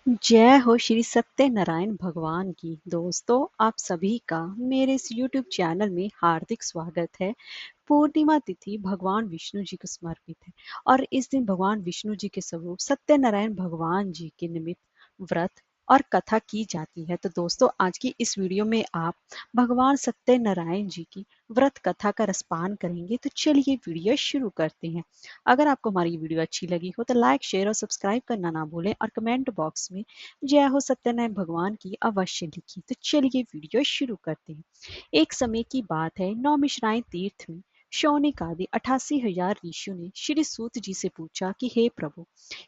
जय हो श्री सत्यनारायण भगवान की। दोस्तों, आप सभी का मेरे इस YouTube चैनल में हार्दिक स्वागत है। पूर्णिमा तिथि भगवान विष्णु जी को समर्पित है और इस दिन भगवान विष्णु जी के स्वरूप सत्यनारायण भगवान जी के निमित्त व्रत और कथा की जाती है। तो दोस्तों, आज की इस वीडियो में आप भगवान सत्यनारायण जी की व्रत कथा का रसपान करेंगे। तो चलिए वीडियो शुरू करते हैं। अगर आपको हमारी वीडियो अच्छी लगी हो तो लाइक, शेयर और सब्सक्राइब करना ना भूलें और कमेंट बॉक्स में जय हो सत्यनारायण भगवान की अवश्य लिखिए। तो चलिए वीडियो शुरू करते हैं। एक समय की बात है, 9 मिश्राएं तीर्थ में शौनिक आदि 88,000 ऋषियों ने श्री सूत जी से पूछा कि हे प्रभु,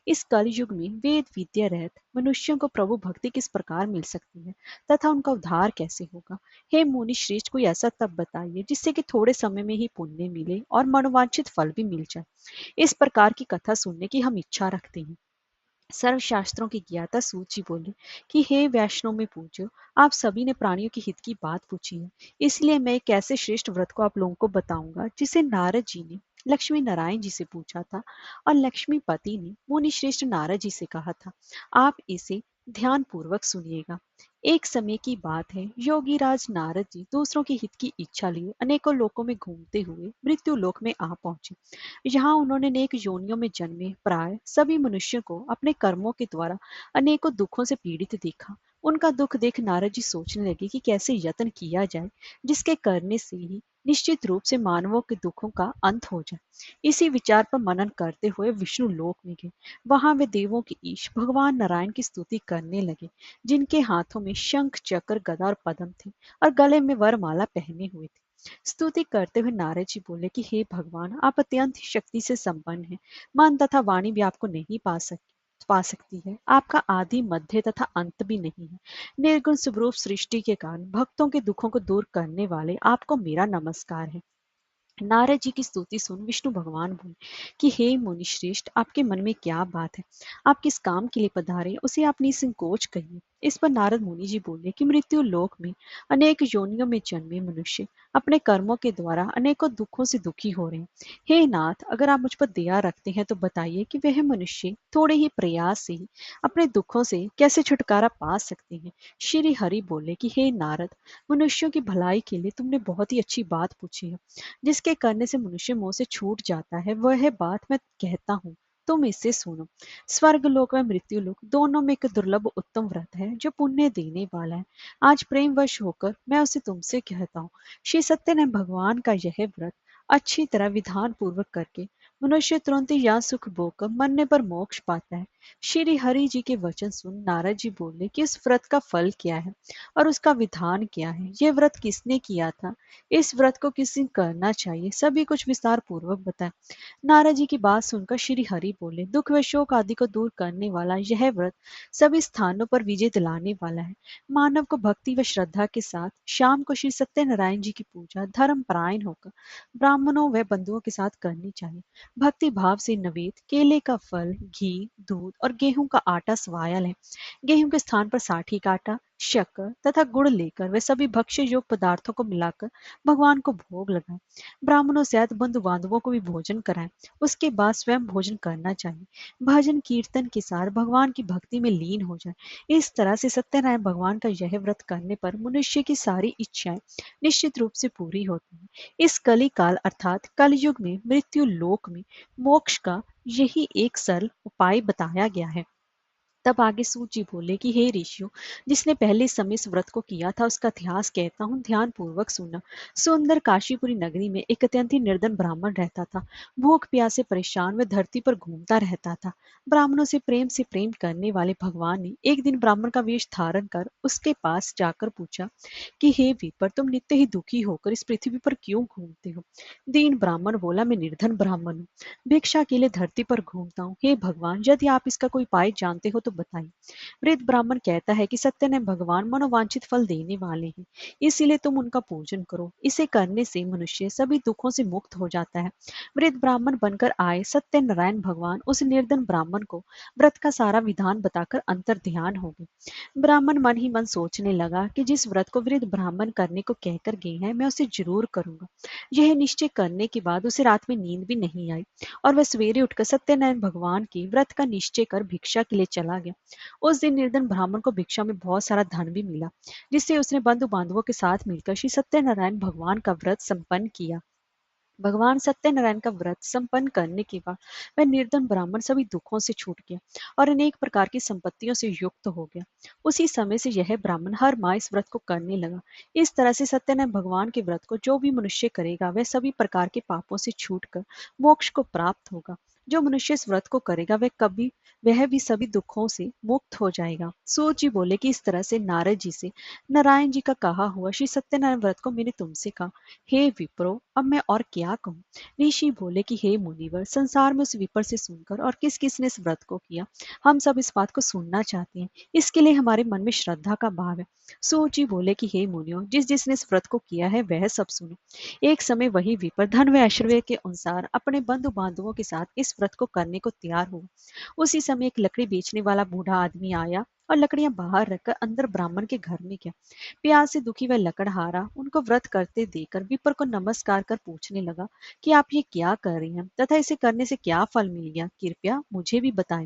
इस कल युग में वेद विद्या रहित मनुष्यों को प्रभु भक्ति किस प्रकार मिल सकती है तथा उनका उद्धार कैसे होगा। हे मुनि श्रेष्ठ, कोई ऐसा तप बताइए जिससे कि थोड़े समय में ही पुण्य मिले और मनोवांछित फल भी मिल जाए। इस प्रकार की कथा सुनने की हम इच्छा रखते हैं। सर्वशास्त्रों की ज्ञाता सूत जी बोले कि हे वैष्णव में पूज्यो, आप सभी ने प्राणियों के हित की बात पूछी है, इसलिए मैं एक ऐसे श्रेष्ठ व्रत को आप लोगों को बताऊंगा जिसे नारद जी ने लक्ष्मी नारायण जी से पूछा था और लक्ष्मीपति ने मुनि श्रेष्ठ नारद जी से कहा था। आप इसे ध्यान पूर्वक सुनिएगा। एक समय की बात है, योगी राज नारद जी दूसरों के हित की इच्छा लिए अनेकों लोकों में घूमते हुए मृत्यु लोक में आ पहुंचे। यहाँ उन्होंने अनेक योनियों में जन्मे प्राय सभी मनुष्यों को अपने कर्मों के द्वारा अनेकों दुखों से पीड़ित देखा। उनका दुख देख नारद जी सोचने लगे कि कैसे यत्न किया जाए जिसके करने से ही निश्चित रूप से मानवों के दुखों का अंत हो जाए। इसी विचार पर मनन करते हुए विष्णु लोक में गए। वहां वे देवों के ईश भगवान नारायण की स्तुति करने लगे, जिनके हाथों में शंख, चक्र, गदा और पद्म थे और गले में वरमाला पहने हुए थे। स्तुति करते हुए नारद जी बोले कि हे भगवान, आप अत्यंत शक्ति से संपन्न हैं। मन तथा वाणी भी आपको नहीं पा सकती है। आपका आदि, मध्य तथा अंत भी नहीं है। निर्गुण स्वरूप सृष्टि के कारण भक्तों के दुखों को दूर करने वाले आपको मेरा नमस्कार है। नारद जी की स्तुति सुन विष्णु भगवान बोले कि हे मुनि श्रेष्ठ, आपके मन में क्या बात है? आप किस काम के लिए पधारे, उसे आप निसंकोच कहिए। इस पर नारद मुनि जी बोले कि मृत्यु लोक में अनेक योनियों में जन्मे मनुष्य अपने कर्मों के द्वारा अनेकों दुखों से दुखी हो रहे हैं। हे नाथ, अगर आप मुझ पर दया रखते हैं तो बताइए कि वह मनुष्य थोड़े ही प्रयास से ही अपने दुखों से कैसे छुटकारा पा सकते हैं। श्री हरि बोले कि हे नारद, मनुष्यों की भलाई के लिए तुमने बहुत ही अच्छी बात पूछी है। जिसके करने से मनुष्य मोह से छूट जाता है, वह बात मैं कहता हूँ, तुम इसे सुनो। स्वर्ग लोक व मृत्यु लोक दोनों में एक दुर्लभ उत्तम व्रत है जो पुण्य देने वाला है। आज प्रेम वश होकर मैं उसे तुमसे कहता हूँ। श्री सत्यनारायण भगवान का यह व्रत अच्छी तरह विधान पूर्वक करके मनुष्य तुरंत ही या सुख भोगकर मरने पर मोक्ष पाता है। श्री हरि जी के वचन सुन नारद जी बोले कि इस व्रत का फल क्या है और उसका विधान क्या है, यह व्रत किसने किया था, इस व्रत को किस दिन करना चाहिए, सभी कुछ विस्तार पूर्वक बताएं। नारद जी की बात सुनकर श्री हरि बोले, दुख व शोक आदि को दूर करने वाला यह व्रत सभी स्थानों पर विजय दिलाने वाला है। मानव को भक्ति व श्रद्धा के साथ शाम को श्री सत्यनारायण जी की पूजा धर्म परायण होकर ब्राह्मणों व बंधुओं के साथ करनी चाहिए। भक्ति भाव से नवेद, केले का फल, घी, दूध और गेहूं का आटा स्वायल है। गेहूं के स्थान पर साठी का आटा, शक्कर तथा गुड़ लेकर वे सभी भक्ष्य योग्य पदार्थों को मिलाकर भगवान को भोग लगाएं। ब्राह्मणों सहित बंधु बांधवों को भी भोजन कराएं। उसके बाद स्वयं भोजन करना चाहिए। भजन कीर्तन के साथ भगवान की भक्ति में लीन हो जाए। इस तरह से सत्यनारायण भगवान का यह व्रत करने पर मनुष्य की सारी इच्छाएं निश्चित रूप से पूरी होती हैं। इस कली काल अर्थात कलयुग में मृत्यु लोक में मोक्ष का यही एक सरल उपाय बताया गया है। तब आगे सूत जी बोले कि हे ऋषियों, जिसने पहले समय इस व्रत को किया था उसका इतिहास कहता हूँ, ध्यान पूर्वक सुनना। सुंदर काशीपुरी नगरी में एक अत्यंत ही निर्धन ब्राह्मण रहता था। भूख प्यास से परेशान वह धरती पर घूमता रहता था। ब्राह्मणों से प्रेम करने वाले भगवान ने एक दिन ब्राह्मण का वेश धारण कर उसके पास जाकर पूछा कि हे विप्र, तुम नित्य ही दुखी होकर इस पृथ्वी पर क्यों घूमते हो? दीन ब्राह्मण बोला, मैं निर्धन ब्राह्मण हूँ, भिक्षा के लिए धरती पर घूमता हूँ। हे भगवान, यदि आप इसका कोई उपाय जानते हो तो बताइए। वृद्ध ब्राह्मण कहता है कि सत्यनारायण भगवान मनोवांछित फल देने वाले हैं, इसीलिए तुम उनका पूजन करो। इसे करने से मनुष्य सभी दुखों से मुक्त हो जाता है। वृद्ध ब्राह्मण बनकर आए सत्यनारायण भगवान उस निर्धन ब्राह्मण को व्रत का सारा विधान बताकर अंतर ध्यान हो गए। ब्राह्मण मन ही मन सोचने लगा कि जिस व्रत को वृद्ध ब्राह्मण करने को कहकर गए हैं, मैं उसे जरूर करूंगा। यह निश्चय करने के बाद उसे रात में नींद भी नहीं आई और वह सवेरे उठकर सत्यनारायण भगवान के व्रत का निश्चय कर भिक्षा के लिए चला गया। उस दिन निर्धन ब्राह्मण को भिक्षा में बहुत सारा धन भी मिला, जिससे उसने बंधु बांधवों के साथ मिलकर श्री सत्यनारायण भगवान का व्रत संपन्न किया। भगवान सत्यनारायण का व्रत संपन्न करने के बाद वह निर्धन ब्राह्मण सभी दुखों से छूट गया और अनेक प्रकार की संपत्तियों से युक्त हो गया। उसी समय से यह ब्राह्मण हर माह इस व्रत को करने लगा। इस तरह से सत्यनारायण भगवान के व्रत को जो भी मनुष्य करेगा वह सभी प्रकार के पापों से छूटकर मोक्ष को प्राप्त होगा। जो मनुष्य इस व्रत को करेगा वह भी सभी दुखों से मुक्त हो जाएगा। सूत जी बोले कि इस तरह से नारद जी से नारायण जी का कहा हुआ श्री सत्यनारायण व्रत को मैंने तुमसे कहा। हे विप्रो, अब मैं और क्या कहूँ। ऋषि बोले कि हे मुनिवर, संसार में उस विपर से सुनकर और किस किसने इस व्रत को किया, हम सब इस बात को सुनना चाहते हैं। इसके लिए हमारे मन में श्रद्धा का भाव है। सूत जी बोले कि हे मुनियों, जिस जिसने इस व्रत को किया है वह सब सुनो। एक समय वही विपर धन व ऐश्वर्य के अनुसार अपने बंधु बांधवों के साथ इस व्रत को करने को तैयार हुआ। उसी समय एक लकड़ी बेचने वाला बूढ़ा आदमी आया और लकड़ियां बाहर रखकर अंदर ब्राह्मण के घर में गया। प्यास से दुखी वह लकड़हारा उनको व्रत करते देखकर विपर को नमस्कार कर पूछने लगा कि आप ये क्या कर रही हैं तथा इसे करने से क्या फल मिल गया, कृपया मुझे भी बताएं।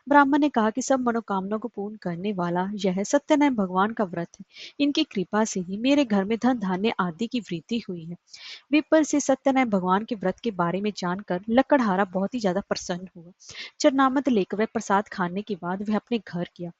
ब्राह्मण ने कहा कि सब मनोकामनाओं को पूर्ण करने वाला यह सत्यनारायण भगवान का व्रत है। इनकी कृपा से ही मेरे घर में धन धान्य आदि की वृद्धि हुई है। विपर से सत्यनारायण भगवान के व्रत के बारे में जानकर लकड़हारा बहुत ही ज्यादा प्रसन्न हुआ। चरनामत लेकर वह प्रसाद खाने के बाद वह अपने घर गया।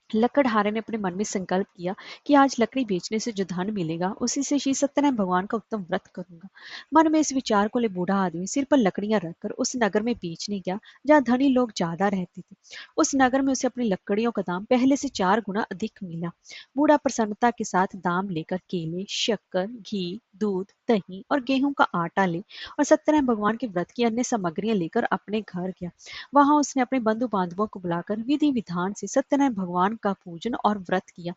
लकड़हारे ने अपने मन में संकल्प किया कि आज लकड़ी बेचने से जो धन मिलेगा उसी से श्री सत्यनारायण भगवान का उत्तम व्रत करूंगा। मन में इस विचार को ले बूढ़ा आदमी सिर पर लकड़ियां रखकर उस नगर में बेचने गया जहाँ धनी लोग ज्यादा रहते थे। उस नगर में उसे अपनी लकड़ियों का दाम पहले से 4 गुना अधिक मिला। बूढ़ा प्रसन्नता के साथ दाम लेकर केले, शक्कर, घी, दूध, दही और गेहूं का आटा ले और सत्यनारायण भगवान के व्रत की अन्य सामग्रियां लेकर अपने घर गया। वहां उसने अपने बंधु बांधवों को बुलाकर विधि विधान से सत्यनारायण भगवान का पूजन और व्रत किया।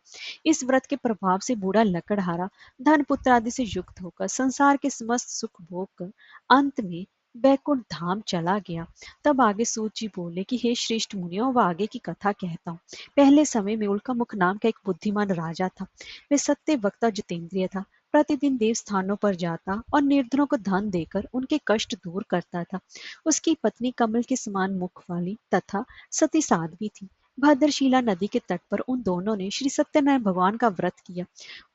इस व्रत के प्रभाव से बूढ़ा लकड़हारा धन पुत्र आदि से युक्त होकर संसार के समस्त सुख भोग कर अंत में बैकुंठ धाम चला गया। तब आगे सूत जी बोले कि हे श्रेष्ठ मुनियों, वह आगे की कथा कहता हूँ। पहले समय में उल्का मुख नाम का एक बुद्धिमान राजा था। वह सत्य वक्ता जितेंद्रिय था। प्रतिदिन देव स्थानों पर जाता और निर्धनों को धन देकर उनके कष्ट दूर करता था। उसकी पत्नी कमल के समान मुख वाली तथा सती साध्वी थी। भद्रशिला नदी के तट पर उन दोनों ने श्री सत्यनारायण भगवान का व्रत किया।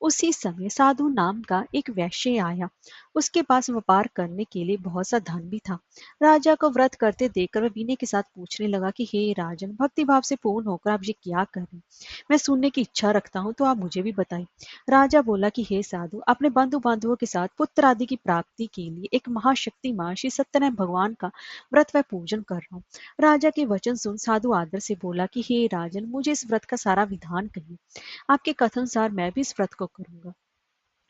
उसी समय साधु नाम का एक वैश्य आया। उसके पास व्यापार करने के लिए बहुत सा धन भी था। राजा को व्रत करते देखकर वह विनय के साथ पूछने लगा कि हे राजन, भक्ति भाव से पूर्ण होकर आप ये क्या कर रहे हैं? मैं सुनने की इच्छा रखता हूँ, तो आप मुझे भी बताइए। राजा बोला कि हे साधु, अपने बंधु बांधवों के साथ पुत्र आदि की प्राप्ति के लिए एक महाशक्तिमान श्री सत्यनारायण भगवान का व्रत व पूजन कर रहा हूँ। राजा के वचन सुन साधु आदर से बोला कि हे राजन, मुझे इस व्रत का सारा विधान कहिए। आपके कथन अनुसार मैं भी इस व्रत को करूंगा।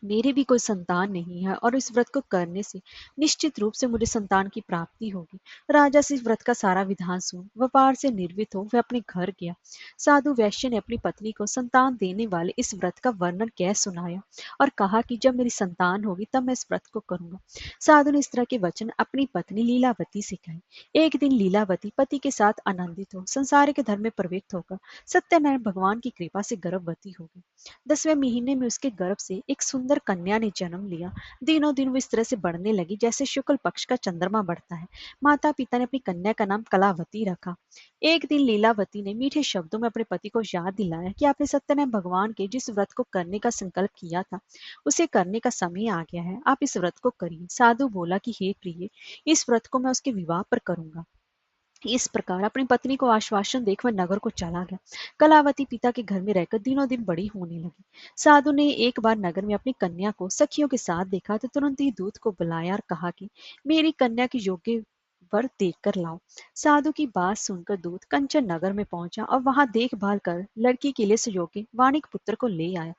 मेरी भी कोई संतान नहीं है और इस व्रत को करने से निश्चित रूप से मुझे संतान की प्राप्ति होगी। राजा से इस व्रत का सारा विधान सुन व्यापार से निर्वित हो वह अपने घर गया। साधु वैश्य ने अपनी पत्नी को संतान देने वाले इस व्रत का वर्णन कह सुनाया और कहा कि जब मेरी संतान होगी तब मैं इस व्रत को करूंगा। साधु ने इस तरह के वचन अपनी पत्नी लीलावती से कहे। एक दिन लीलावती पति के साथ आनंदित हो संसार के धर्म में प्रवृत्त होकर सत्यनारायण भगवान की कृपा से गर्भवती हो गई। 10वें महीने में उसके गर्भ से एक सुंदर कन्या ने जन्म लिया। दिनों दिन वो इस तरह से बढ़ने लगी जैसे शुक्ल पक्ष का चंद्रमा बढ़ता है। माता पिता ने अपनी कन्या का नाम कलावती रखा। एक दिन लीलावती ने मीठे शब्दों में अपने पति को याद दिलाया कि आपने सत्यनारायण भगवान के जिस व्रत को करने का संकल्प किया था उसे करने का समय आ गया है। आप इस व्रत को करिए। साधु बोला कि हे प्रिय, इस व्रत को मैं उसके विवाह पर करूंगा। इस प्रकार अपनी पत्नी को आश्वासन देकर वह नगर को चला गया। कलावती पिता के घर में रहकर दिनों दिन बड़ी होने लगी। साधु ने एक बार नगर में अपनी कन्या को सखियों के साथ देखा तो तुरंत ही दूत को बुलाया और कहा कि मेरी कन्या की योग्य वर देख कर लाओ। साधु की बात सुनकर दूत कंचन नगर में पहुंचा और वहां देखभाल कर लड़की के लिए सुयोग्य वाणिक पुत्र को ले आया।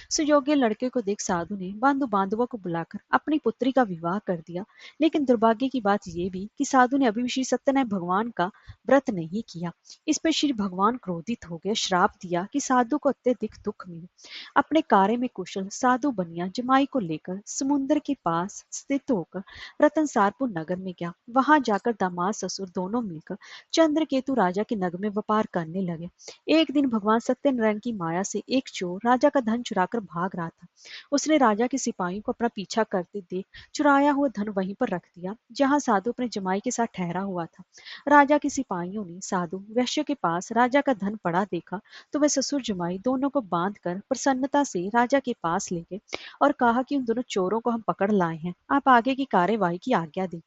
सुयोग्य लड़के को देख साधु ने बंधु बांधवों को बुलाकर अपनी पुत्री का विवाह कर दिया। लेकिन दुर्भाग्य की बात यह भी कि साधु ने अभी भी श्री सत्यनारायण भगवान का व्रत नहीं किया। इस पर श्री भगवान क्रोधित हो गए, श्राप दिया कि साधु को अत्यधिक दुख मिले। अपने कार्य में कुशल साधु बनिया जमाई को लेकर समुद्र के पास स्थित होकर रतनसारपुर नगर में गया। वहां जाकर जाकर दामाद ससुर दोनों मिलकर चंद्रकेतु राजा के नगर में व्यापार करने लगे। एक दिन भगवान सत्यनारायण की माया से एक चोर राजा का धन चुराकर भाग रहा था। उसने राजा के सिपाहियों को अपना पीछा करते देख चुराया हुआ धन वहीं पर रख दिया जहां साधु अपने जमाई के साथ ठहरा हुआ था। राजा के सिपाहियों ने साधु वैश्य के पास राजा का धन पड़ा देखा तो वे ससुर जमाई दोनों को बांधकर प्रसन्नता से राजा के पास ले गए और कहा कि उन दोनों चोरों को हम पकड़ लाए हैं, आप आगे की कार्यवाही की आज्ञा दें।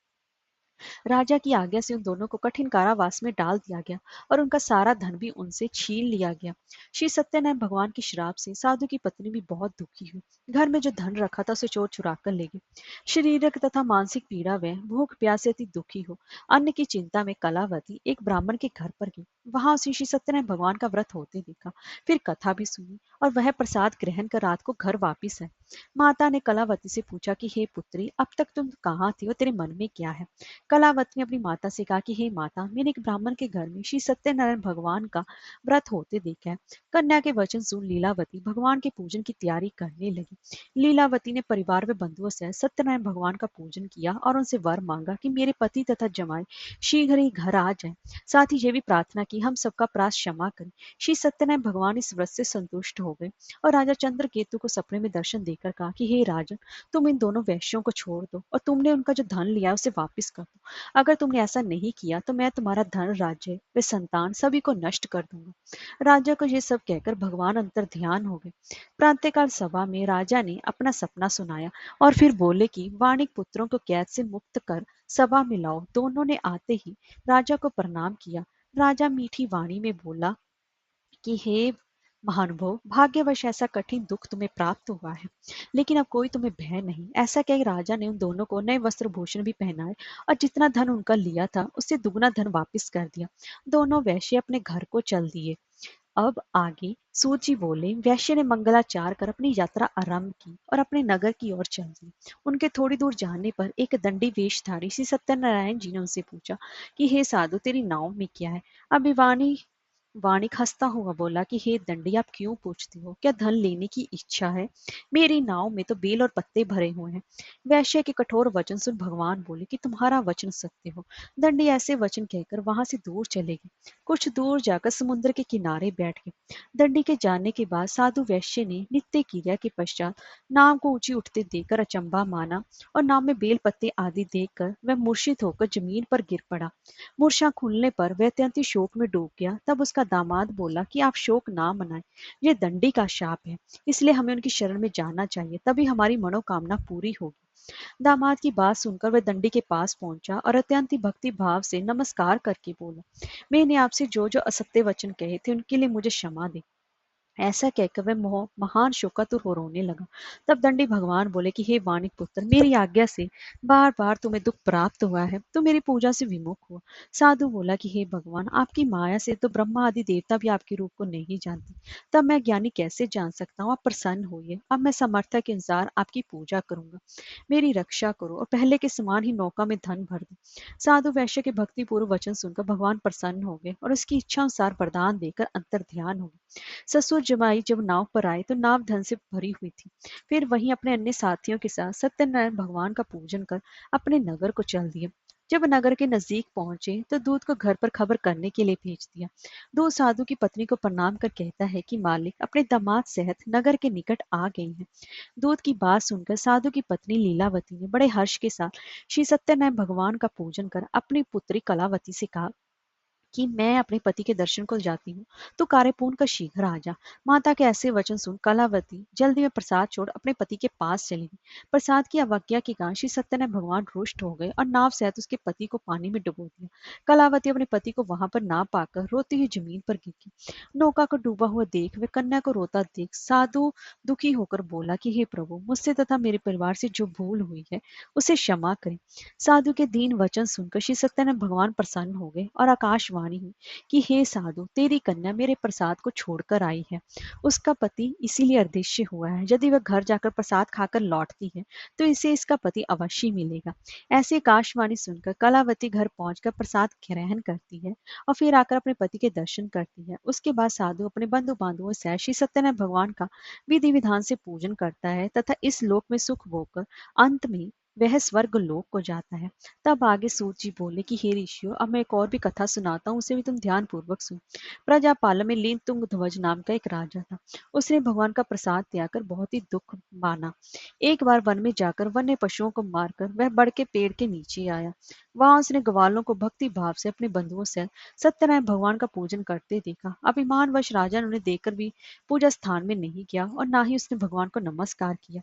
राजा की आज्ञा से उन दोनों को कठिन कारावास में डाल दिया गया और उनका सारा धन भी उनसे छीन लिया गया। श्री सत्यनारायण भगवान की श्राप से साधु की पत्नी भी बहुत दुखी हुई। घर में जो धन रखा था उसे चोर चुरा कर ले गए। शारीरिक तथा मानसिक पीड़ा व भूख प्यास से अति दुखी हो अन्न की चिंता में कलावती एक ब्राह्मण के घर पर गई। वहां उसे श्री सत्यनारायण भगवान का व्रत होते देखा, फिर कथा भी सुनी और वह प्रसाद ग्रहण कर रात को घर वापिस आए। माता ने कलावती से पूछा कि हे पुत्री, अब तक तुम कहाँ थी और तेरे मन में क्या है। कलावती ने अपनी माता से कहा कि हे माता, मैंने एक ब्राह्मण के घर में श्री सत्यनारायण भगवान का व्रत होते देखा है। कन्या के वचन सुन लीलावती भगवान के पूजन की तैयारी करने लगी। लीलावती ने परिवार व बंधुओं से सत्यनारायण भगवान का पूजन किया और उनसे वर मांगा कि मेरे पति तथा जमाई शीघ्र ही घर आ जाए। साथ ही ये भी प्रार्थना की हम सबका प्रास क्षमा करें। श्री सत्यनारायण भगवान इस व्रत से संतुष्ट हो गए और राजा चंद्रकेतु को सपने में दर्शन देकर कहा कि हे राजन, तुम इन दोनों वैश्यों को छोड़ दो और तुमने उनका जो धन लिया उसे वापिस कर दो। अगर तुमने ऐसा नहीं किया तो मैं तुम्हारा धन, राज्य व संतान सभी को नष्ट कर दूंगा। राजा को यह सब कहकर भगवान अंतर ध्यान हो गए। प्रातःकाल सभा में राजा ने अपना सपना सुनाया और फिर बोले कि वाणिक पुत्रों को कैद से मुक्त कर सभा में लाओ। दोनों ने आते ही राजा को प्रणाम किया। राजा मीठी वाणी में बोला कि हे महानुभव, भाग्यवश ऐसा कठिन दुख तुम्हें प्राप्त हुआ है, लेकिन अब कोई तुम्हें भय नहीं। ऐसा कह राजा ने उन दोनों को नए वस्त्र भूषण भी पहनाए और जितना धन उनका लिया था उससे दुगना धन वापस कर दिया। दोनों वैश्य अपने घर को चल दिए। अब आगे सूत जी बोले, वैश्य ने मंगलाचार कर अपनी यात्रा आरंभ की और अपने नगर की ओर चल दिए। उनके थोड़ी दूर जाने पर एक दंडी वेशधारी श्री सत्यनारायण जी ने उनसे पूछा कि हे साधु, तेरी नाव में क्या है। अभिवानी वाणिक हंसता हुआ बोला कि हे दंडी, आप क्यों पूछते हो, क्या धन लेने की इच्छा है। मेरी नाव में तो बेल और पत्ते भरे हुए हैं। वैश्य के कठोर वचन सुन भगवान बोले कि तुम्हारा वचन सत्य हो। दंडी ऐसे वचन कहकर वहां से दूर चले गए। कुछ दूर जाकर समुद्र के किनारे बैठ गए। दंडी के जाने के बाद साधु वैश्य ने नित्य क्रिया के पश्चात नाव को ऊंची उठते देखकर अचंबा माना और नाव में बेल पत्ते आदि देखकर वह मूर्छित होकर जमीन पर गिर पड़ा। मूर्छा खुलने पर वह अत्यंत शोक में डूब गया। तब उसका दामाद बोला कि आप शोक ना मनाएं, ये दंडी का शाप है, इसलिए हमें उनकी शरण में जाना चाहिए, तभी हमारी मनोकामना पूरी होगी। दामाद की बात सुनकर वह दंडी के पास पहुंचा और अत्यंत ही भक्ति भाव से नमस्कार करके बोला, मैंने आपसे जो जो असत्य वचन कहे थे उनके लिए मुझे क्षमा दे। ऐसा कहकर वह महान शोकातुर हो रोने लगा। तब दंडी भगवान बोले कि हे वाणिक पुत्र, मेरी आज्ञा से बार बार तुम्हें दुख प्राप्त हुआ है, तो मेरी पूजा से विमुख हुआ। साधु बोला कि हे भगवान, आपकी माया से तो ब्रह्मा आदि देवता भी आपके रूप को नहीं जानते, तब मैं ज्ञानी कैसे जान सकता हूँ। आप प्रसन्न होइए, अब मैं समर्था के अनुसार आपकी पूजा करूंगा। मेरी रक्षा करो और पहले के समान ही नौका में धन भर दो। साधु वैश्य के भक्ति पूर्व वचन सुनकर भगवान प्रसन्न हो गए और उसकी इच्छा अनुसार वरदान देकर अंतर ध्यान हो गए। ससुर जमाई जब नाव पर आए तो नाव धन से भरी हुई थी। फिर वहीं अपने अन्य साथियों के साथ सत्यनारायण भगवान का पूजन कर अपने नगर को चल दिए। जब नगर के नजदीक पहुंचे तो दूत को घर पर खबर करने के लिए भेज दिया। दूत साधु की पत्नी को प्रणाम कर कहता है कि मालिक अपने दामाद सहित नगर के निकट आ गई हैं। दूत की बात सुनकर साधु की पत्नी लीलावती ने बड़े हर्ष के साथ श्री सत्यनारायण भगवान का पूजन कर अपनी पुत्री कलावती से कहा कि मैं अपने पति के दर्शन को जाती हूँ, तो कार्य पूर्ण कर शीघ्र आ जा। माता के ऐसे वचन सुन कलावती जल्दी में प्रसाद छोड़ अपने पति के पास चली गई। प्रसाद की अवज्ञा के कारण श्री सत्यनारायण भगवान रुष्ट हो गए और नाव सहित उसके पति को पानी में डुबो दिया। कलावती अपने पति को वहां पर ना पाकर रोती हुई जमीन पर गिर गई। नौका को डूबा हुआ देख वे कन्या को रोता देख साधु दुखी होकर बोला कि हे प्रभु, मुझसे तथा मेरे परिवार से जो भूल हुई है उसे क्षमा करें। साधु के दीन वचन सुनकर श्री सत्यनारायण भगवान प्रसन्न हो गए और आकाशवाणी हुई कि हे साधु, तेरी कन्या मेरे प्रसाद को छोड़कर आई है। उसका पति इसीलिए अदृश्य हुआ है। यदि वह घर जाकर प्रसाद खाकर लौटती है तो इसे इसका पति अवश्य मिलेगा। ऐसी आकाशवाणी सुनकर कलावती घर पहुंचकर प्रसाद ग्रहण करती है और फिर आकर अपने पति के दर्शन करती है। उसके बाद साधु अपने बंधु बांधवों से श्री सत्यनारायण भगवान का विधि विधान से पूजन करता है तथा इस लोक में सुख भोगकर अंत में वह स्वर्ग लोक को जाता है। तब आगे सूत जी बोले कि हे ऋषियों, अब मैं एक और भी कथा सुनाता हूँ, उसे भी तुम ध्यान पूर्वक सुन। प्रजापाल में लीन तुंग ध्वज नाम का एक राजा था। उसने भगवान का प्रसाद त्यागकर बहुत ही दुख माना। एक बार वन में जाकर वन्य पशुओं को मारकर वह बड़ के पेड़ के नीचे आया। वहां उसने ग्वालों को भक्ति भाव से अपने बंधुओं से सत्यनारायण भगवान का पूजन करते देखा। अभिमानवश राजा ने उन्हें देखकर भी पूजा स्थान में नहीं गया और ना ही उसने भगवान को नमस्कार किया।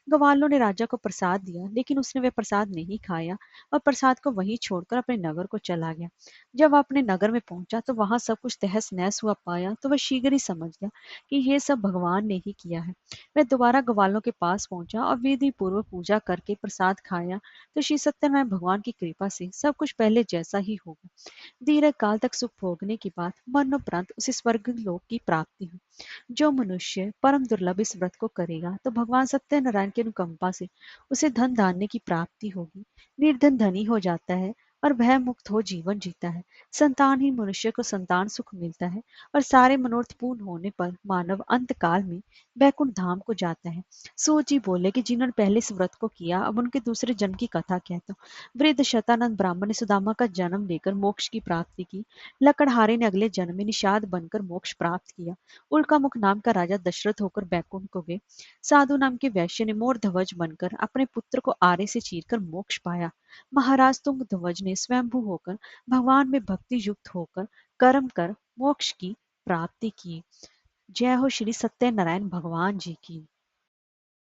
ग्वालों ने राजा को प्रसाद दिया, लेकिन उसने वह प्रसाद नहीं खाया और प्रसाद को वहीं छोड़कर अपने नगर को चला गया। जब वह अपने नगर में पहुंचा तो वहां सब कुछ तहस नहस हुआ पाया, तो वह शीघ्र ही समझ गया कि यह सब भगवान ने ही किया है। वह दोबारा ग्वालों के पास पहुंचा और विधि पूर्वक पूजा करके प्रसाद खाया, तो श्री सत्यनारायण भगवान की कृपा से सब कुछ पहले जैसा ही हो गया। दीर्घ काल तक सुख भोगने के बाद मरणोपरांत उसे स्वर्ग लोक की प्राप्ति हुई। जो मनुष्य परम दुर्लभ इस व्रत को करेगा तो भगवान सत्यनारायण की अनुकंपा से उसे धन धान्य की प्राप्ति होगी। निर्धन धनी हो जाता है और भय मुक्त हो जीवन जीता है। संतानहीन मनुष्य को संतान सुख मिलता है और सारे मनोरथ पूर्ण होने पर मानव अंत काल में बैकुंठ धाम को जाता है। सूत जी बोले कि जिन्होंने पहले इस व्रत को किया, अब उनके दूसरे जन्म की कथा कहता हूँ। वृद्ध शतानंद ब्राह्मण ने सुदामा का जन्म लेकर मोक्ष की प्राप्ति की। लकड़हारे ने अगले जन्म में निषाद बनकर मोक्ष प्राप्त किया। उल्कामुख नाम का राजा दशरथ होकर बैकुंठ को गए। साधु नाम के वैश्य ने मोर ध्वज बनकर अपने पुत्र को आरे से चीरकर मोक्ष पाया। महाराज तुंग ध्वज ने स्वयंभू होकर भगवान में भक्ति युक्त होकर कर्म कर मोक्ष की प्राप्ति की। जय हो श्री सत्यनारायण भगवान जी की।